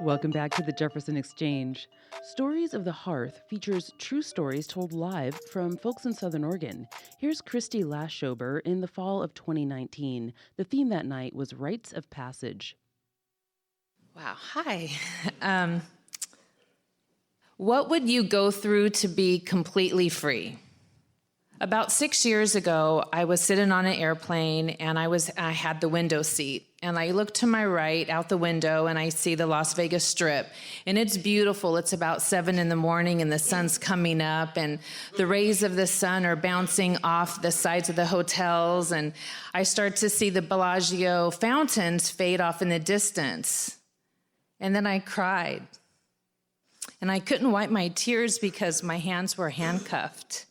Welcome back to the Jefferson Exchange. Stories of the Hearth features true stories told live from folks in Southern Oregon. Here's Christy Laschober in the fall of 2019. The theme that night was Rites of Passage. Wow, hi. What would you go through to be completely free? About 6 years ago, I was sitting on an airplane and I had the window seat. And I look to my right out the window and I see the Las Vegas Strip. And it's beautiful. It's about 7 in the morning and the sun's coming up and the rays of the sun are bouncing off the sides of the hotels. And I start to see the Bellagio fountains fade off in the distance. And then I cried. And I couldn't wipe my tears because my hands were handcuffed.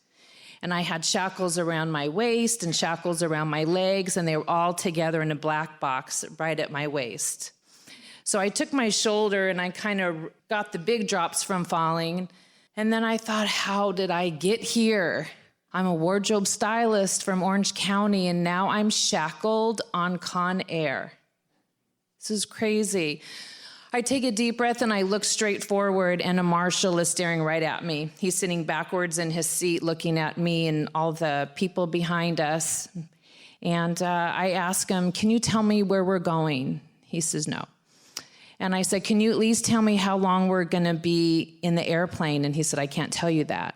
And I had shackles around my waist and shackles around my legs, and they were all together in a black box right at my waist. So I took my shoulder and I kind of got the big drops from falling. And then I thought, how did I get here? I'm a wardrobe stylist from Orange County, and now I'm shackled on Con Air. This is crazy. I take a deep breath and I look straight forward, and a marshal is staring right at me. He's sitting backwards in his seat looking at me and all the people behind us. And I ask him, can you tell me where we're going? He says, no. And I said, can you at least tell me how long we're going to be in the airplane? And he said, I can't tell you that.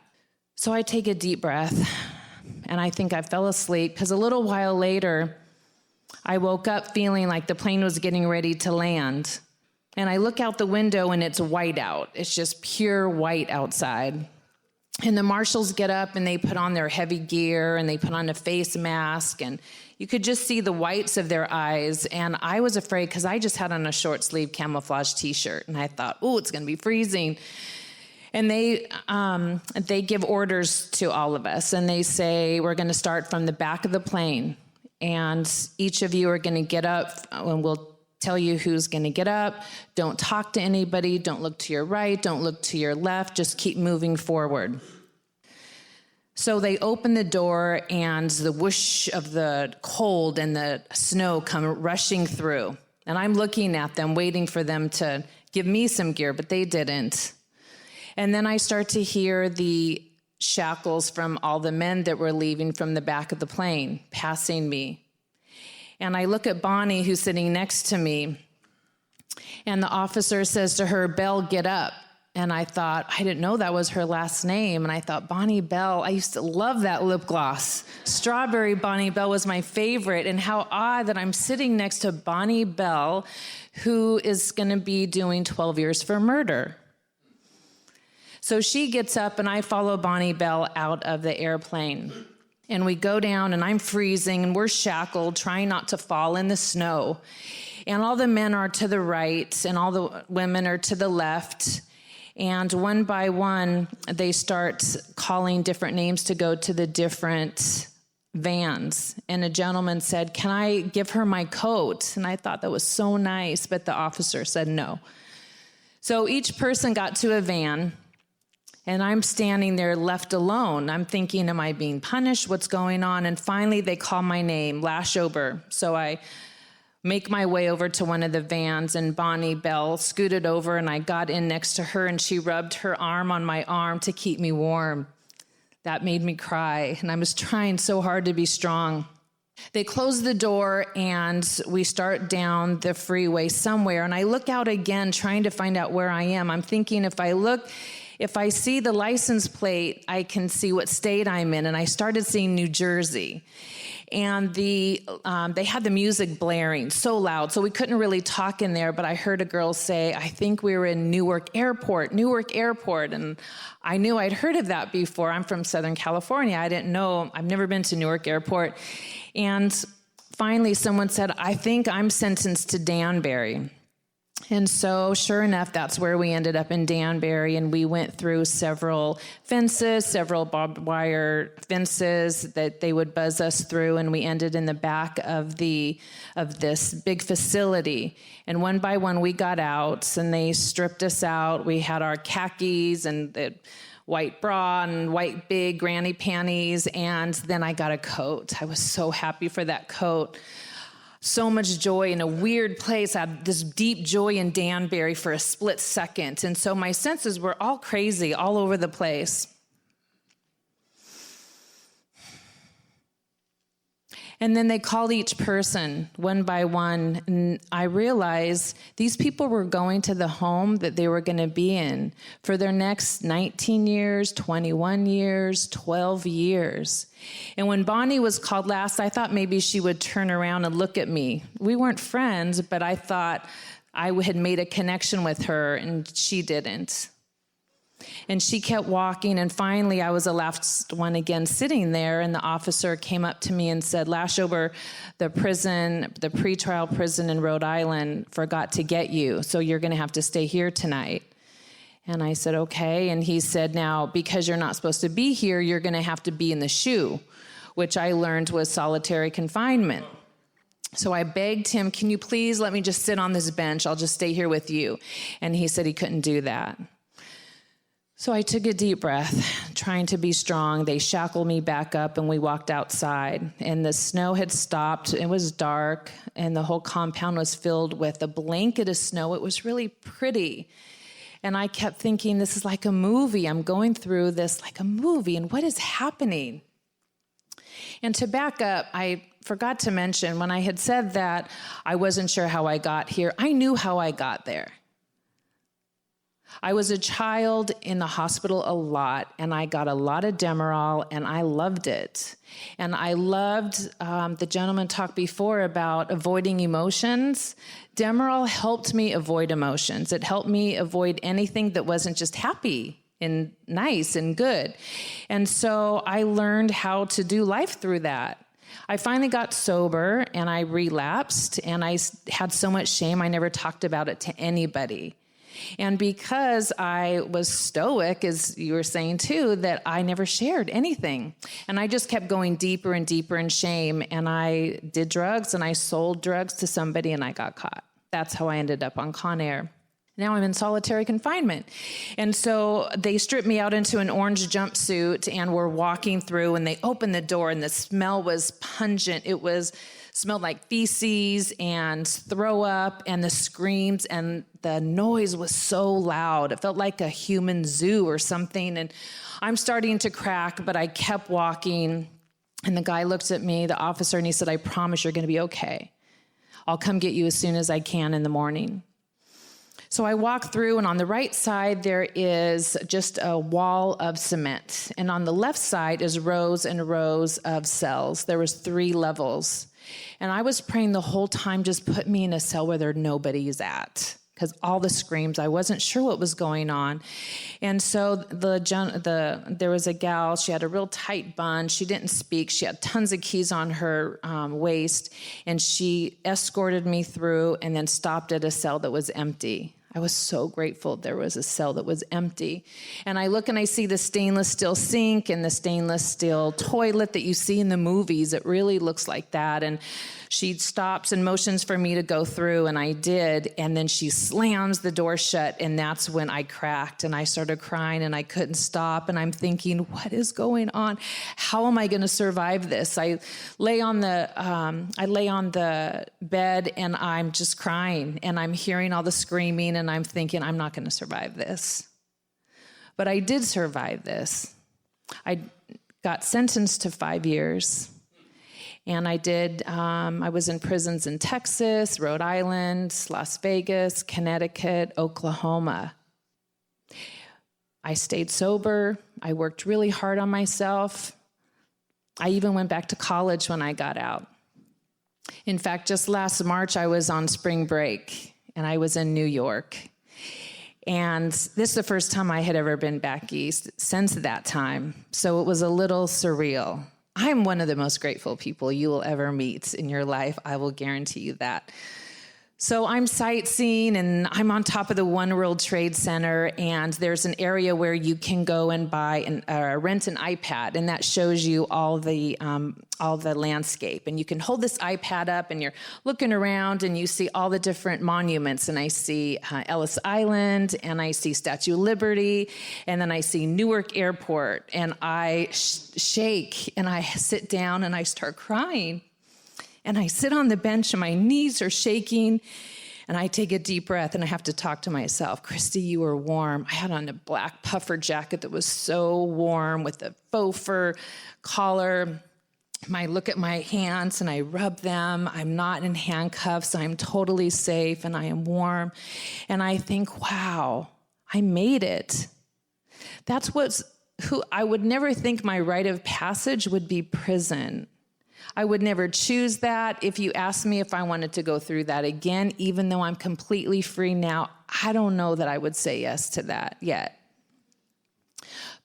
So I take a deep breath, and I think I fell asleep, because a little while later, I woke up feeling like the plane was getting ready to land. And I look out the window and it's white out. It's just pure white outside. And the marshals get up and they put on their heavy gear and they put on a face mask, and you could just see the whites of their eyes. And I was afraid because I just had on a short sleeve camouflage t-shirt, and I thought, oh, it's going to be freezing. And they give orders to all of us, and they say, we're going to start from the back of the plane, and each of you are going to get up, and we'll tell you who's going to get up. Don't talk to anybody. Don't look to your right. Don't look to your left. Just keep moving forward. So they open the door, and the whoosh of the cold and the snow come rushing through. And I'm looking at them, waiting for them to give me some gear, but they didn't. And then I start to hear the shackles from all the men that were leaving from the back of the plane, passing me. And I look at Bonnie, who's sitting next to me, and the officer says to her, Belle, get up. And I thought, I didn't know that was her last name. And I thought, Bonnie Belle, I used to love that lip gloss. Strawberry Bonnie Belle was my favorite. And how odd that I'm sitting next to Bonnie Belle, who is going to be doing 12 years for murder. So she gets up, and I follow Bonnie Belle out of the airplane. And we go down, and I'm freezing, and we're shackled, trying not to fall in the snow. And all the men are to the right, and all the women are to the left. And one by one, they start calling different names to go to the different vans. And a gentleman said, can I give her my coat? And I thought that was so nice, but the officer said no. So each person got to a van. And I'm standing there left alone. I'm thinking, am I being punished? What's going on? And finally, they call my name, Laschober. So I make my way over to one of the vans, and Bonnie Belle scooted over, and I got in next to her, and she rubbed her arm on my arm to keep me warm. That made me cry, and I was trying so hard to be strong. They close the door, and we start down the freeway somewhere, and I look out again, trying to find out where I am. I'm thinking, if I see the license plate, I can see what state I'm in. And I started seeing New Jersey. And they had the music blaring so loud, so we couldn't really talk in there, but I heard a girl say, I think we were in Newark Airport. And I knew I'd heard of that before. I'm from Southern California. I didn't know. I've never been to Newark Airport. And finally, someone said, I think I'm sentenced to Danbury. And so, sure enough, that's where we ended up in Danbury, and we went through several fences, several barbed wire fences that they would buzz us through, and we ended in the back of this big facility. And one by one, we got out, and they stripped us out. We had our khakis and the white bra and white big granny panties, and then I got a coat. I was so happy for that coat. so much joy in a weird place. I had this deep joy in Danbury for a split second. And so my senses were all crazy, all over the place. And then they called each person one by one, and I realized these people were going to the home that they were going to be in for their next 19 years, 21 years, 12 years. And when Bonnie was called last, I thought maybe she would turn around and look at me. We weren't friends, but I thought I had made a connection with her, and she didn't. And she kept walking, and finally I was the last one again sitting there, and the officer came up to me and said, Laschober, the pretrial prison in Rhode Island forgot to get you, so you're going to have to stay here tonight. And I said, okay. And he said, now, because you're not supposed to be here, you're going to have to be in the SHU, which I learned was solitary confinement. So I begged him, can you please let me just sit on this bench? I'll just stay here with you. And he said he couldn't do that. So I took a deep breath, trying to be strong. They shackled me back up, and we walked outside. And the snow had stopped. It was dark, and the whole compound was filled with a blanket of snow. It was really pretty. And I kept thinking, this is like a movie. I'm going through this like a movie, and what is happening? And to back up, I forgot to mention, when I had said that I wasn't sure how I got here, I knew how I got there. I was a child in the hospital a lot, and I got a lot of Demerol, and I loved it. And I loved, the gentleman talked before about avoiding emotions. Demerol helped me avoid emotions. It helped me avoid anything that wasn't just happy and nice and good. And so I learned how to do life through that. I finally got sober, and I relapsed, and I had so much shame, I never talked about it to anybody. And because I was stoic, as you were saying too, that I never shared anything. And I just kept going deeper and deeper in shame. And I did drugs, and I sold drugs to somebody, and I got caught. That's how I ended up on Con Air. Now I'm in solitary confinement. And so they stripped me out into an orange jumpsuit, and we're walking through, and they opened the door, and the smell was pungent. Smelled like feces and throw up, and the screams, and the noise was so loud. It felt like a human zoo or something. And I'm starting to crack, but I kept walking. And the guy looked at me, the officer, and he said, I promise you're going to be okay. I'll come get you as soon as I can in the morning. So I walk through, and on the right side, there is just a wall of cement. And on the left side is rows and rows of cells. There was 3 levels. And I was praying the whole time, just put me in a cell where there nobody's at. Because all the screams, I wasn't sure what was going on. And so there was a gal, she had a real tight bun. She didn't speak. She had tons of keys on her waist. And she escorted me through and then stopped at a cell that was empty. I was so grateful there was a cell that was empty. And I look and I see the stainless steel sink and the stainless steel toilet that you see in the movies. It really looks like that. And she stops and motions for me to go through, and I did. And then she slams the door shut, and that's when I cracked, and I started crying, and I couldn't stop. And I'm thinking, what is going on? How am I going to survive this? I lay on the bed, and I'm just crying, and I'm hearing all the screaming, and I'm thinking, I'm not going to survive this. But I did survive this. I got sentenced to 5 years. And I was in prisons in Texas, Rhode Island, Las Vegas, Connecticut, Oklahoma. I stayed sober. I worked really hard on myself. I even went back to college when I got out. In fact, just last March, I was on spring break, and I was in New York. And this is the first time I had ever been back east since that time. So it was a little surreal. I'm one of the most grateful people you will ever meet in your life. I will guarantee you that. So I'm sightseeing, and I'm on top of the One World Trade Center, and there's an area where you can go and buy rent an iPad, and that shows you all the landscape. And you can hold this iPad up, and you're looking around, and you see all the different monuments. And I see Ellis Island, and I see Statue of Liberty, and then I see Newark Airport, and I shake, and I sit down, and I start crying. And I sit on the bench and my knees are shaking. And I take a deep breath and I have to talk to myself. Christy, you were warm. I had on a black puffer jacket that was so warm with a faux fur collar. I look at my hands and I rub them. I'm not in handcuffs. I'm totally safe and I am warm. And I think, wow, I made it. I would never think my rite of passage would be prison. I would never choose that. If you asked me if I wanted to go through that again, even though I'm completely free now, I don't know that I would say yes to that yet.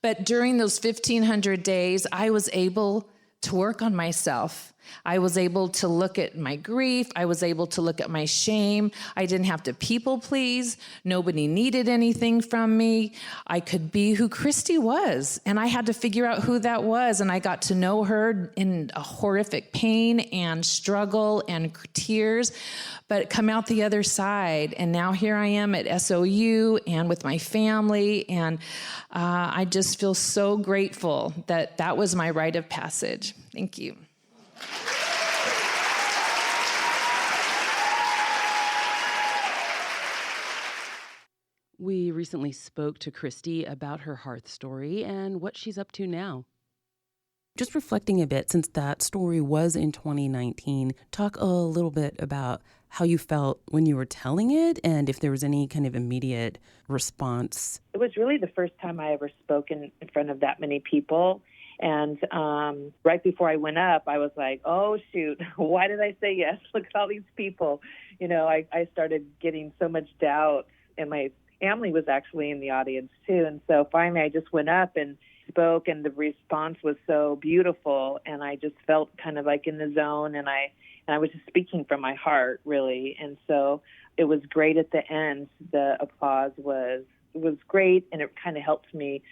But during those 1,500 days, I was able to work on myself. I was able to look at my grief. I was able to look at my shame. I didn't have to people please. Nobody needed anything from me. I could be who Christy was, and I had to figure out who that was, and I got to know her in a horrific pain and struggle and tears, but come out the other side, and now here I am at SOU and with my family, and I just feel so grateful that that was my rite of passage. Thank you. We recently spoke to Christy about her Hearth story and what she's up to now. Just reflecting a bit, since that story was in 2019, talk a little bit about how you felt when you were telling it and if there was any kind of immediate response. It was really the first time I ever spoke in front of that many people. And right before I went up, I was like, oh, shoot, why did I say yes? Look at all these people. I started getting so much doubt, and my family was actually in the audience too. And so finally I just went up and spoke, and the response was so beautiful. And I just felt kind of like in the zone, and I was just speaking from my heart, really. And so it was great at the end. The applause was great, and it kind of helped me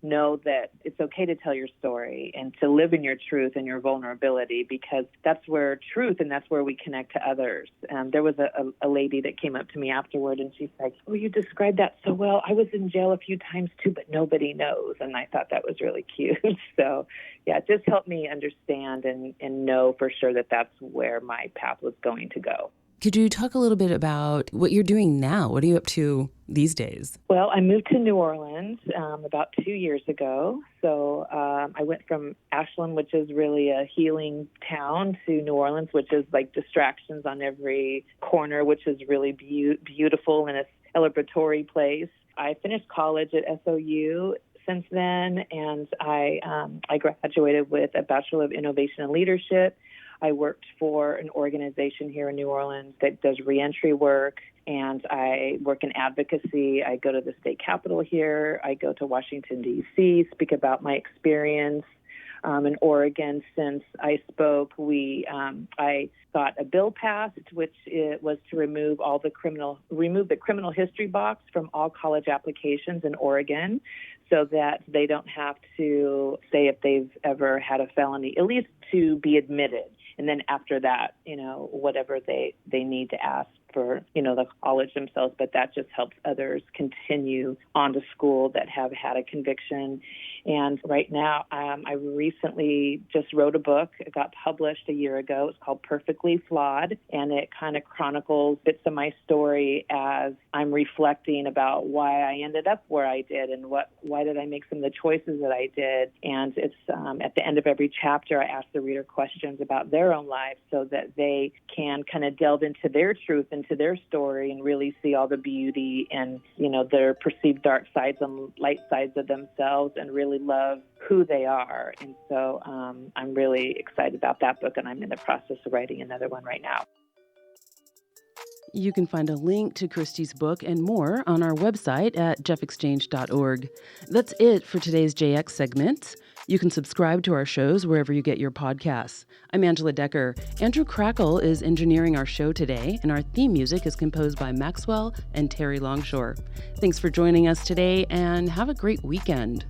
know that it's okay to tell your story and to live in your truth and your vulnerability, because that's where truth and that's where we connect to others. There was a lady that came up to me afterward, and she's like, oh, you described that so well. I was in jail a few times too, but nobody knows. And I thought that was really cute. So yeah, it just helped me understand and know for sure that that's where my path was going to go. Could you talk a little bit about what you're doing now? What are you up to these days? Well, I moved to New Orleans about 2 years ago. So I went from Ashland, which is really a healing town, to New Orleans, which is like distractions on every corner, which is really beautiful and a celebratory place. I finished college at SOU since then, and I graduated with a Bachelor of Innovation and Leadership. I worked for an organization here in New Orleans that does reentry work, and I work in advocacy. I go to the state capitol here. I go to Washington, D.C., speak about my experience. In Oregon, since I spoke, I got a bill passed, which was to remove the criminal history box from all college applications in Oregon, so that they don't have to say if they've ever had a felony, at least to be admitted. And then after that, whatever they need to ask for, the college themselves. But that just helps others continue on to school that have had a conviction. And right now, I recently just wrote a book. It got published a year ago. It's called Perfectly Flawed, and it kind of chronicles bits of my story as I'm reflecting about why I ended up where I did and why did I make some of the choices that I did. And it's at the end of every chapter, I ask the reader questions about their own lives so that they can kind of delve into their truth, into their story, and really see all the beauty and, their perceived dark sides and light sides of themselves, and really love who they are. And so I'm really excited about that book, and I'm in the process of writing another one right now. You can find a link to Christy's book and more on our website at jeffexchange.org. That's it for today's JX segment. You can subscribe to our shows wherever you get your podcasts. I'm Angela Decker. Andrew Crackle is engineering our show today, and our theme music is composed by Maxwell and Terry Longshore. Thanks for joining us today, and have a great weekend.